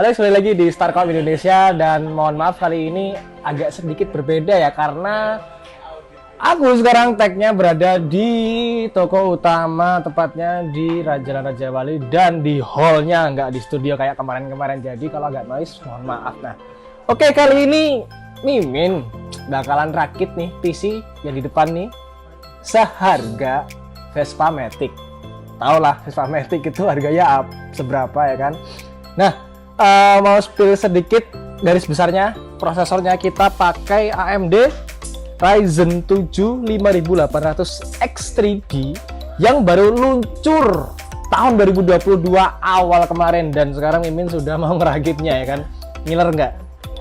Halo, sekali lagi di Starcom Indonesia, dan mohon maaf kali ini agak sedikit berbeda ya, karena aku sekarang tag-nya berada di toko utama, tepatnya di Jalan Raja Wali, dan di hall-nya, nggak di studio kayak kemarin-kemarin. Jadi kalau agak noise, mohon maaf. Nah, oke, kali ini Mimin bakalan rakit nih PC yang di depan nih seharga Vespa Matic. Tau lah Vespa Matic itu harganya seberapa ya kan. Nah, mau spill sedikit garis besarnya. Prosesornya kita pakai AMD Ryzen 7 5800X3D yang baru luncur tahun 2022 awal kemarin, dan sekarang Mimin sudah mau ngerakitnya ya kan. Ngiler nggak?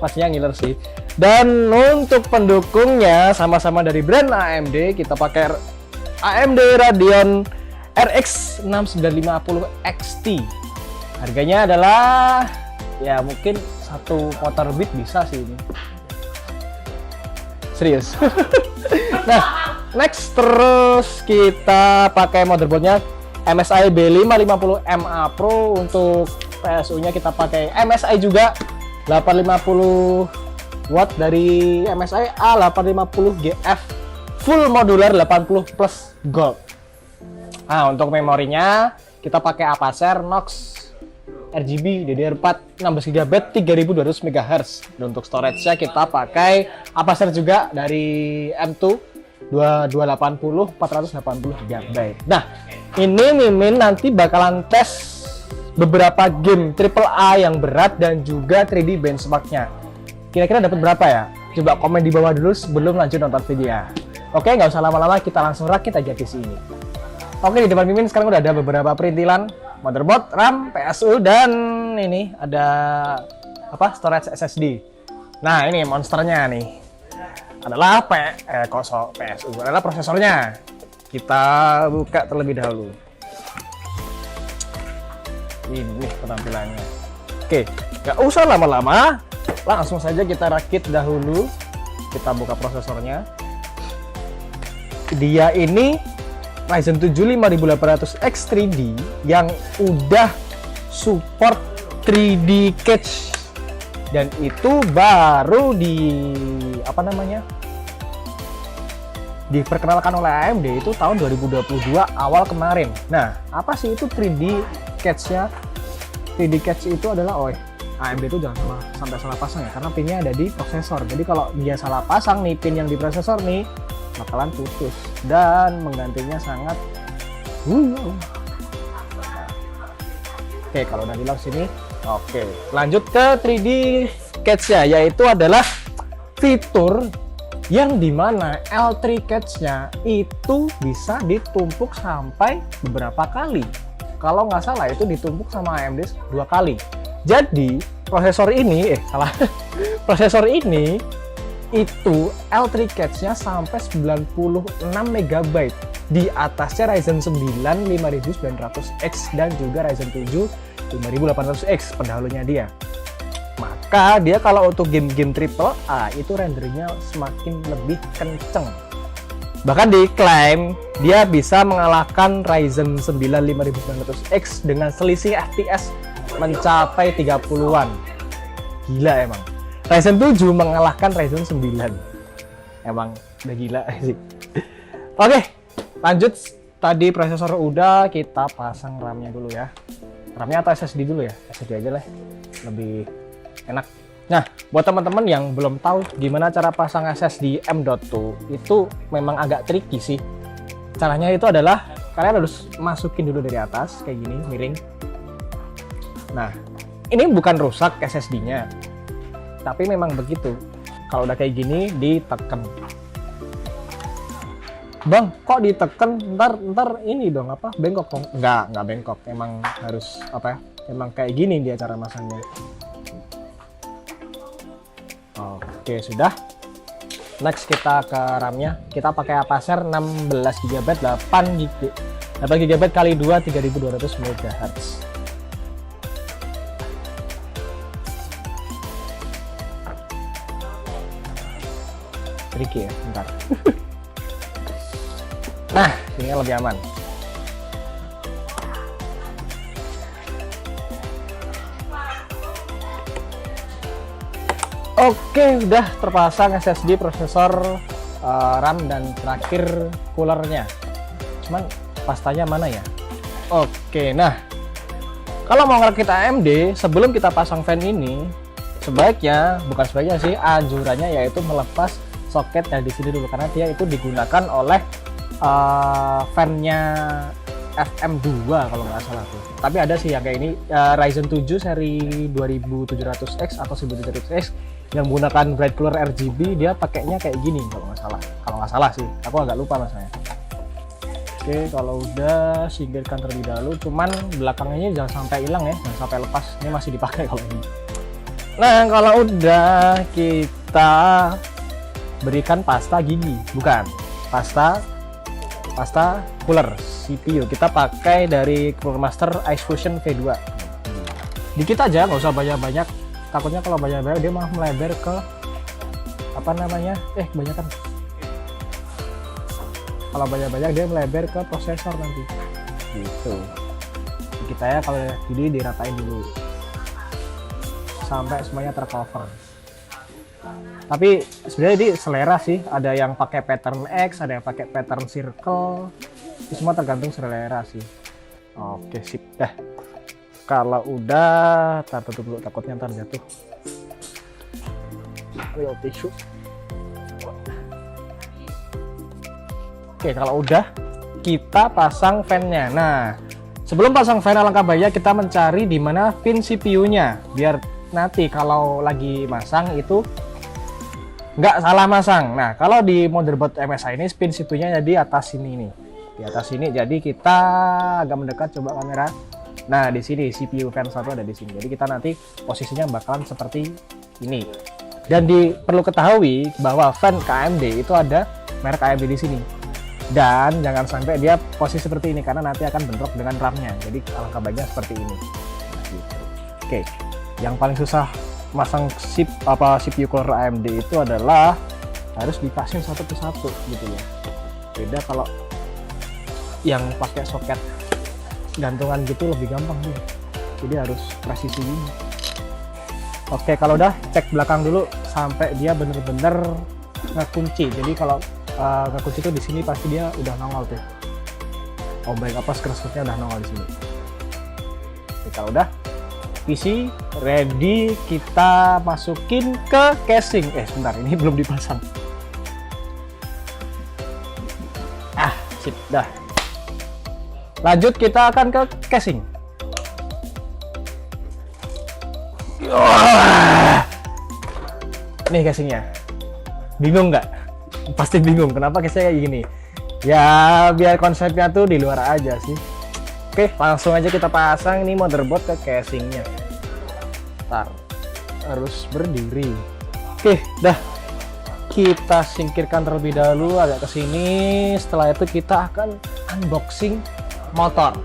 Pastinya ngiler sih. Dan untuk pendukungnya sama-sama dari brand AMD, kita pakai AMD Radeon RX 6950 XT. Harganya adalah ya mungkin satu motor beat bisa sih ini. Serius. Nah, next terus kita pakai motherboardnya MSI B550MA Pro. Untuk PSU-nya kita pakai MSI juga 850 watt dari MSI A850GF full modular 80 plus gold. Nah, untuk memorinya kita pakai Apacer Knox RGB DDR4 16GB 3200 MHz. Dan untuk storage-nya kita pakai Apacer juga dari M2 2280 480GB. Nah, ini Mimin nanti bakalan tes beberapa game AAA yang berat dan juga 3D benchmark-nya. Kira-kira dapat berapa ya? Coba komen di bawah dulu sebelum lanjut nonton video. Oke, nggak usah lama-lama, kita langsung rakit aja PC ini. Oke, di depan Mimin sekarang udah ada beberapa perintilan motherboard, RAM, PSU, dan ini ada apa? Storage SSD. Nah, ini monsternya nih. Adalah PSU adalah prosesornya. Kita buka terlebih dahulu. Ini penampilannya. Oke, nggak usah lama-lama, langsung saja kita rakit dahulu. Kita buka prosesornya. Dia ini Ryzen 7 5800X3D yang udah support 3D cache, dan itu baru diperkenalkan oleh AMD itu tahun 2022 awal kemarin. Nah, apa sih itu 3D cache-nya? 3D cache itu adalah AMD itu jangan sampai salah pasang ya, karena pinnya ada di prosesor. Jadi kalau dia salah pasang nih pin yang di prosesor nih, bakalan putus dan menggantinya sangat Oke, kalau udah di lock sini, oke, lanjut ke 3D cache-nya, yaitu adalah fitur yang dimana L3 cache-nya itu bisa ditumpuk sampai beberapa kali. Kalau nggak salah itu ditumpuk sama AMD 2 kali. Jadi prosesor ini prosesor ini itu L3 cache-nya sampai 96 MB. Di atasnya Ryzen 9 5900X dan juga Ryzen 7 5800X pendahulunya dia. Maka dia kalau untuk game-game AAA itu renderingnya semakin lebih kenceng. Bahkan diklaim dia bisa mengalahkan Ryzen 9 5900X dengan selisih FPS mencapai 30-an. Gila emang. Ryzen 7 mengalahkan Ryzen 9. Emang udah gila sih. Oke, lanjut. Tadi prosesor udah, kita pasang RAM-nya dulu ya. RAM-nya atau SSD dulu ya? SSD aja lah, lebih enak. Nah, buat teman-teman yang belum tahu gimana cara pasang SSD M.2, itu memang agak tricky sih. Caranya itu adalah kalian harus masukin dulu dari atas kayak gini, miring. Nah, ini bukan rusak SSD-nya, tapi memang begitu. Kalau udah kayak gini, ditekan. Bang, kok ditekan? Ntar ini dong bengkok dong? Enggak bengkok. Emang harus emang kayak gini dia cara masangnya. Oke, sudah. Next kita ke RAM-nya. Kita pakai Apacer 16GB 8GB kali 2 3200 MHz. Tricky ya, bentar. Nah, ini lebih aman. Oke, udah terpasang SSD, prosesor, RAM, dan terakhir coolernya. Cuman pastanya mana ya? Oke, nah kalau mau ngerakit AMD sebelum kita pasang fan ini, bukan sebaiknya sih, anjurannya yaitu melepas soket yang di sini dulu, karena dia itu digunakan oleh fan-nya FM2 kalau nggak salah tuh. Tapi ada sih yang kayak ini, Ryzen 7 seri 2700X atau 1700X yang menggunakan bright color RGB, dia pakainya kayak gini kalau nggak salah sih, aku agak lupa masanya. Oke, kalau udah singkirkan terlebih dahulu, cuman belakangnya jangan sampai hilang ya, jangan sampai lepas, ini masih dipakai kalau ini. Nah, kalau udah kita berikan pasta gigi, bukan pasta cooler CPU, kita pakai dari Cooler Master Ice Fusion V2. Dikit aja, nggak usah banyak-banyak, takutnya kalau banyak-banyak dia malah melebar ke apa namanya, kebanyakan. Kalau banyak-banyak dia melebar ke prosesor nanti gitu. Kita ya kalau jadi diratain dulu sampai semuanya tercover. Tapi sebenarnya ini selera sih, ada yang pakai pattern X, ada yang pakai pattern circle, itu semua tergantung selera sih. Oke, sip dah. Kalau udah, tutup dulu, takutnya ntar jatuh. Real tisu. Oke, kalau udah, kita pasang fan-nya. Nah, sebelum pasang fan, alangkah baiknya kita mencari di mana pin CPU-nya, biar nanti kalau lagi masang itu nggak salah masang. Nah, kalau di motherboard MSI ini pin CPU-nya di atas sini nih, di atas sini. Jadi kita agak mendekat, coba kamera. Nah, di sini CPU fan 1 ada di sini. Jadi kita nanti posisinya bakalan seperti ini. Dan perlu ketahui bahwa fan AMD itu ada merek AMD di sini. Dan jangan sampai dia posisi seperti ini karena nanti akan bentrok dengan RAM-nya. Jadi alangkah baiknya seperti ini. Nah, gitu. Oke, yang paling susah masang CPU cooler AMD itu adalah harus dipasang satu persatu gitu ya. Beda kalau yang pakai soket gantungan gitu lebih gampang nih. Jadi harus presisi ini. Oke, kalau udah cek belakang dulu sampai dia bener-bener ngekunci. Jadi kalau ngekunci itu di sini pasti dia udah nongol tuh. Oh baik, apa screenshotnya udah nongol di sini. Oke, kalau udah PC ready, kita masukin ke casing. Sebentar, ini belum dipasang. Sip, dah. Lanjut, kita akan ke casing. Nih casingnya. Bingung nggak? Pasti bingung. Kenapa casingnya kayak gini? Ya, biar konsepnya tuh di luar aja sih. Oke, langsung aja kita pasang ini motherboard ke casingnya. Ntar harus berdiri. Oke, dah. Kita singkirkan terlebih dahulu agak ke sini. Setelah itu kita akan unboxing motor.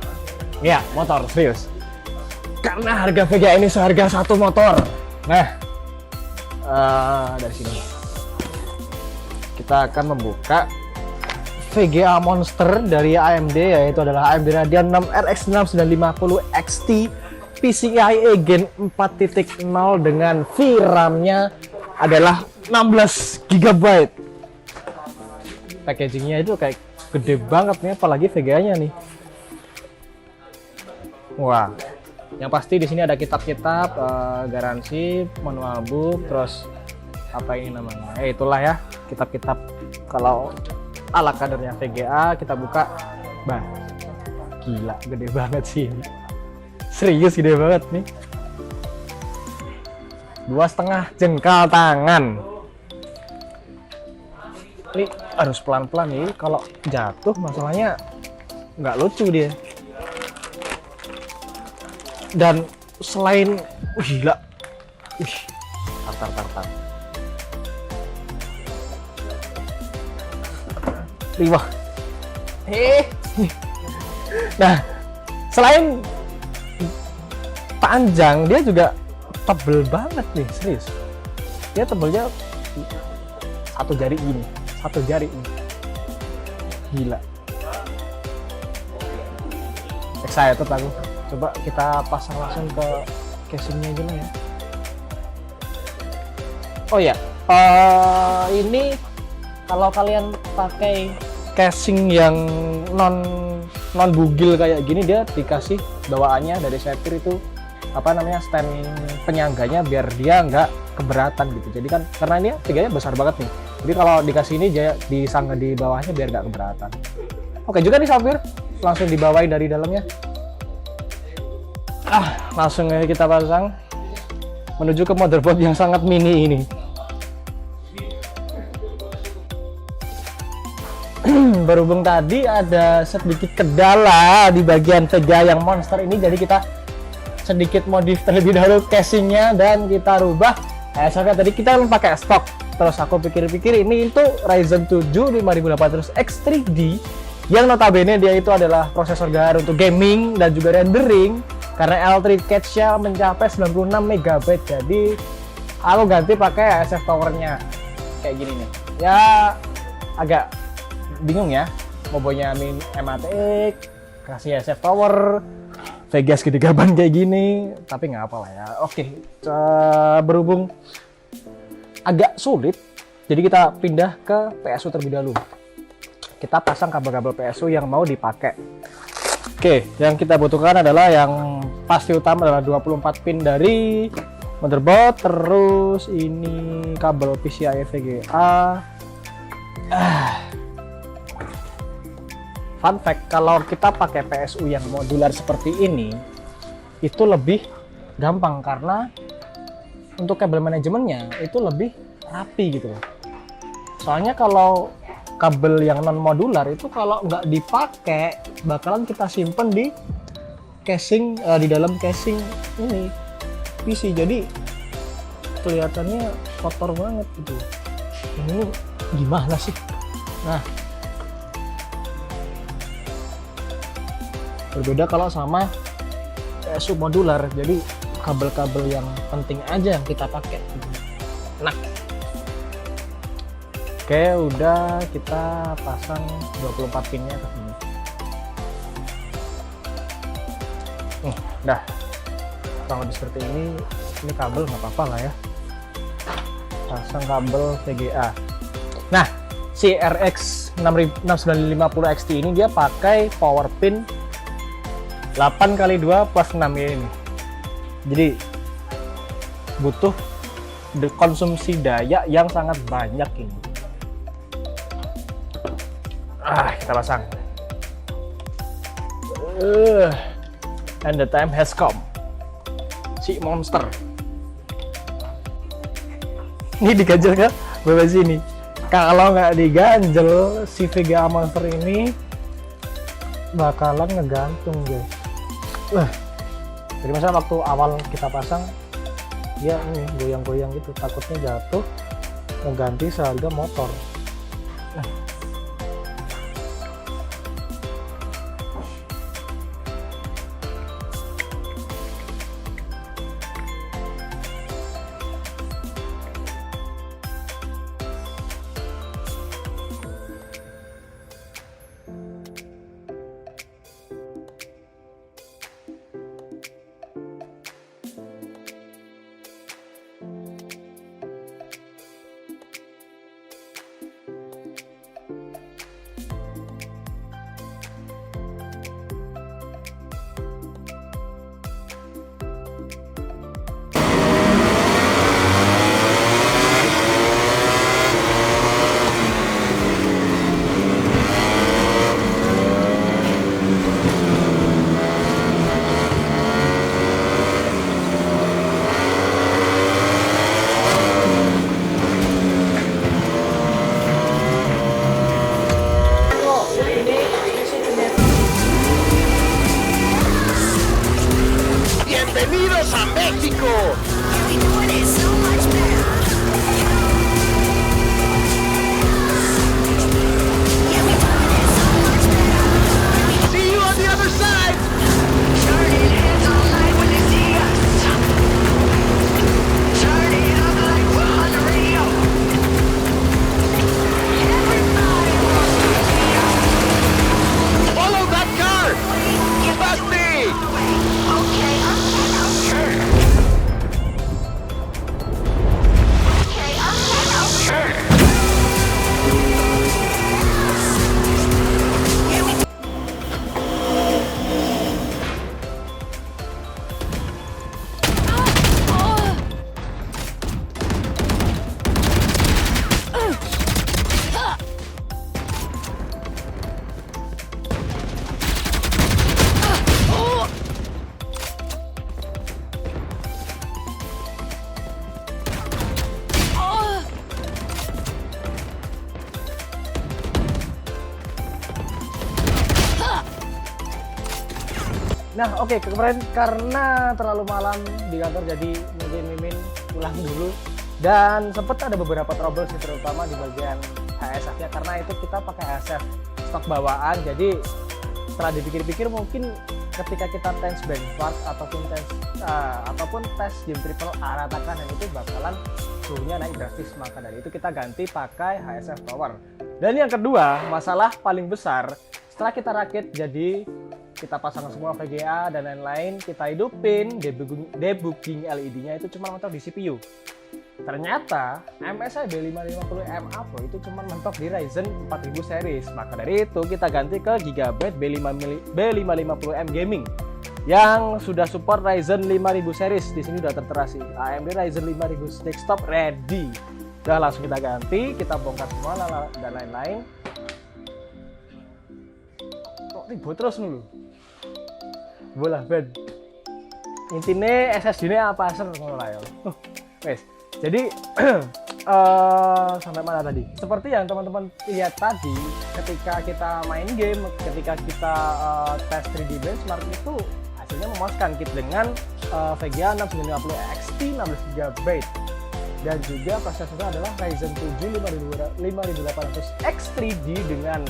Ya, motor serius. Karena harga VGA ini seharga satu motor. Nah, dari sini kita akan membuka VGA monster dari AMD, yaitu adalah AMD Radeon 6 RX 6950 XT PCIe Gen 4.0 dengan VRAM-nya adalah 16 GB. Packagingnya itu kayak gede banget nih, apalagi VGA-nya nih. Wah, yang pasti di sini ada kitab-kitab garansi, manual book, terus apa ini namanya? Itulah ya, kitab-kitab kalau ala kadarnya VGA. Kita buka, bah, gila, gede banget sih ini. Serius gede banget nih. 2,5 jengkal tangan. Ini harus pelan-pelan nih, kalau jatuh masalahnya nggak lucu dia. Dan selain gila, tar. Riwah. Nah, selain panjang, dia juga tebel banget nih, serius. Dia tebelnya satu jari ini. Gila. Excited aku. Coba kita pasang langsung ke casingnya dulu ya. Oh ya, ini kalau kalian pakai casing yang non non bugil kayak gini, dia dikasih bawaannya dari Zephyr itu apa namanya, stand penyangganya biar dia nggak keberatan gitu. Jadi kan karena ini tiganya besar banget nih, jadi kalau dikasih ini dia disangga di bawahnya biar nggak keberatan. Oke juga nih Zephyr, langsung dibawain dari dalamnya. Langsung aja kita pasang menuju ke motherboard yang sangat mini ini. Berhubung tadi ada sedikit kendala di bagian Vega yang monster ini, jadi kita sedikit modif terlebih dahulu casingnya dan kita rubah. Soalnya tadi kita pakai stok, terus aku pikir-pikir ini itu Ryzen 7 5800X3D yang notabene dia itu adalah prosesor gaher untuk gaming dan juga rendering, karena L3 cache-nya mencapai 96 MB. Jadi aku ganti pakai SF Power-nya kayak gini nih. Ya agak bingung ya, mobonya MATX, kasih SF Power, Vega segitiga ban kayak gini, tapi nggak apa lah ya. Oke, berhubung agak sulit, jadi kita pindah ke PSU terlebih dahulu. Kita pasang kabel-kabel PSU yang mau dipakai. Oke, yang kita butuhkan adalah yang pasti utama adalah 24 pin dari motherboard, terus ini kabel PCIe VGA. Fun fact, kalau kita pakai PSU yang modular seperti ini, itu lebih gampang karena untuk kabel manajemennya itu lebih rapi gitu loh. Soalnya kalau kabel yang non modular itu kalau nggak dipakai bakalan kita simpen di casing, di dalam casing ini PC, jadi kelihatannya kotor banget gitu. Ini gimana sih? Nah, berbeda kalau sama PSU modular, jadi kabel-kabel yang penting aja yang kita pakai. Nah, oke, udah kita pasang 24 pinnya ke sini. Udah kurang lebih seperti ini. Ini kabel nggak apa-apa lah ya, pasang kabel VGA. Nah, si RX 6950 XT ini dia pakai power pin 8x2 plus 6 ini. Jadi butuh konsumsi daya yang sangat banyak ini. Kita pasang. And the time has come. Si monster. Ini diganjel nggak? Bawah sini. Kalau nggak diganjel, si VGA monster ini bakalan ngegantung guys. Jadi misalnya waktu awal kita pasang, dia ini goyang-goyang gitu, takutnya jatuh mengganti seharga motor. Nah, oke, kemarin karena terlalu malam di kantor jadi mungkin Mimin pulang dulu dan sempat ada beberapa trouble sih, terutama di bagian HSF-nya karena itu kita pakai HSF stok bawaan. Jadi setelah dipikir-pikir mungkin ketika kita tes benchmark ataupun tes game triple A ratakan dan itu bakalan suhunya naik drastis, maka dari itu kita ganti pakai HSF Power. Dan yang kedua, masalah paling besar setelah kita rakit jadi kita pasang semua VGA dan lain-lain, kita hidupin, debugging LED-nya itu cuma mentok di CPU. Ternyata MSI B550M Pro itu cuma mentok di Ryzen 4000 series. Maka dari itu kita ganti ke Gigabyte B550M Gaming yang sudah support Ryzen 5000 series. Di sini udah tertera sih AMD Ryzen 5000 desktop ready. Udah langsung kita ganti, kita bongkar semua dan lain-lain. Kok ribut terus dulu? Bola bed. Intinya SSD ini apa ser ngono ya. Wes. Jadi sampai mana tadi? Seperti yang teman-teman lihat tadi, ketika kita main game, ketika kita tes 3D benchmark itu hasilnya memuaskan kit dengan VGA 6950 XT 16GB dan juga prosesornya adalah Ryzen 7 5800X3D dengan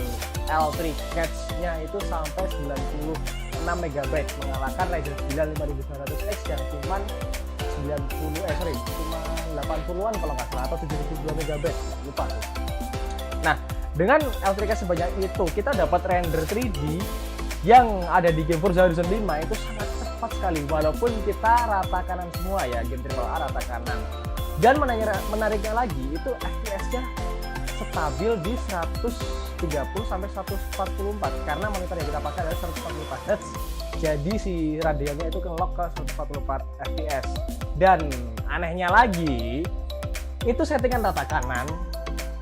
L3 cache-nya itu sampai 96MB, mengalahkan Ryzen 9 5900X yang cuman 80-an kalau nggak salah, atau 72MB, lupa tuh. Nah, dengan L3 cache sebanyak itu kita dapat render 3D yang ada di game Forza Horizon 5 itu sangat cepat sekali, walaupun kita rata kanan semua ya, game AAA rata kanan. Dan menariknya lagi itu FPS-nya stabil di 130-144 karena monitor yang kita pakai adalah 144 Hz. Jadi si Radeonnya itu nge-lock ke 144 FPS. Dan anehnya lagi, itu settingan rata kanan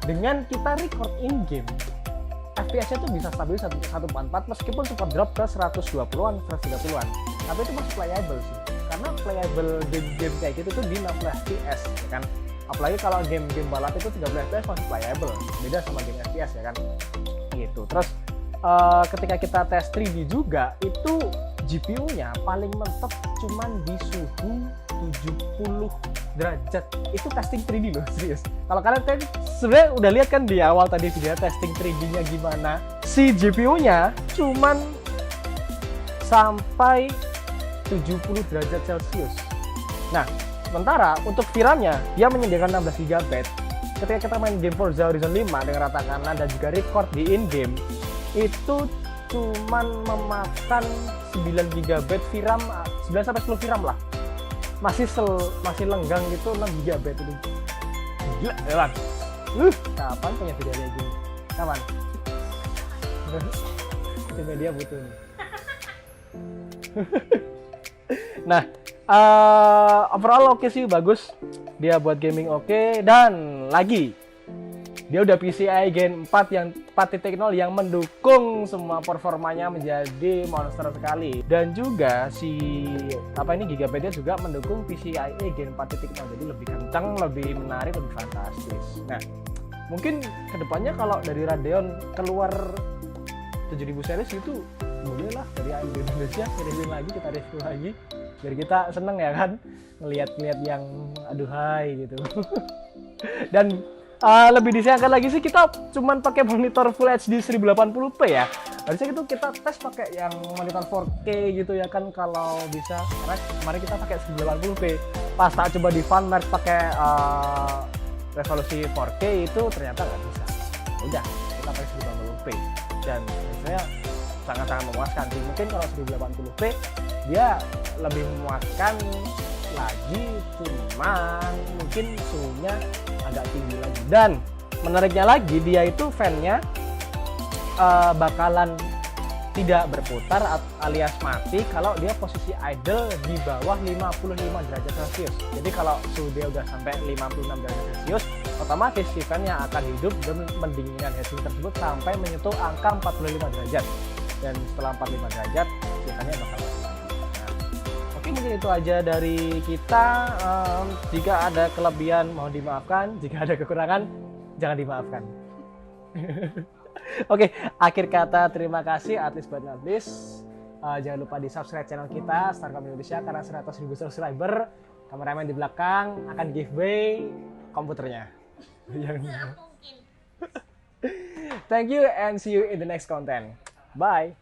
dengan kita record in game. FPS-nya tuh bisa stabil 144 meskipun sempat drop ke 120-an, 130-an. Tapi itu masih playable sih. Karena playable game-game kayak gitu tuh di 60 FPS ya kan. Apalagi kalau game-game balap itu 30 FPS masih playable. Beda sama game FPS ya kan. Gitu. Terus ketika kita tes 3D juga itu GPU-nya paling mentok cuman di suhu 70 derajat. Itu testing 3D loh, serius. Kalau kalian sebenarnya udah lihat kan di awal tadi video testing 3D-nya gimana. Si GPU-nya cuman sampai 70 derajat Celcius. Nah, sementara untuk VRAM-nya dia menyediakan 16GB. Ketika kita main game Forza Horizon 5 dengan rata kanan dan juga record di in-game, itu cuman memakan 9GB VRAM, 9-10 VRAM lah. Masih lenggang gitu 6GB itu. Gila, jalan. Kapan punya video kayak gini? Kapan? Media butuh nih. Nah, overall oke sih, bagus. Dia buat gaming oke. Dan lagi, dia udah PCIe Gen 4 yang 4.0 yang mendukung semua performanya menjadi monster sekali. Dan juga si Gigabyte juga mendukung PCIe Gen 4.0, jadi lebih kencang, lebih menarik, lebih fantastis. Nah, mungkin kedepannya kalau dari Radeon keluar 7000 series itu boleh lah dari AMD Indonesia kirimin lagi, kita review lagi biar kita seneng ya kan ngelihat yang aduhai gitu. Dan lebih disayangkan lagi sih kita cuman pakai monitor Full HD 1080p ya. Harusnya itu kita tes pakai yang monitor 4K gitu ya kan kalau bisa. Karena kemarin kita pakai 1080p. Pas tak coba di Funmerk pakai resolusi 4K itu ternyata nggak bisa. Udah, kita pakai 1080p dan saya sangat-sangat memuaskan sih. Mungkin kalau 1080p dia lebih memuaskan lagi, cuman mungkin suhunya agak tinggi lagi. Dan menariknya lagi, dia itu fan-nya bakalan tidak berputar alias mati kalau dia posisi idle di bawah 55 derajat Celcius. Jadi kalau suhu dia udah sampai 56 derajat Celcius, otomatis si fan-nya akan hidup dan mendinginkan heatsink tersebut sampai menyentuh angka 45 derajat. Dan setelah 45 derajat, si fan-nya bakal mati. Oke, mungkin itu aja dari kita. Jika ada kelebihan mohon dimaafkan, jika ada kekurangan jangan dimaafkan. Oke, akhir kata terima kasih, at least but not least. Jangan lupa di subscribe channel kita Starcom Indonesia, karena 100.000 subscriber kameramen di belakang akan giveaway komputernya. Thank you and see you in the next content. Bye.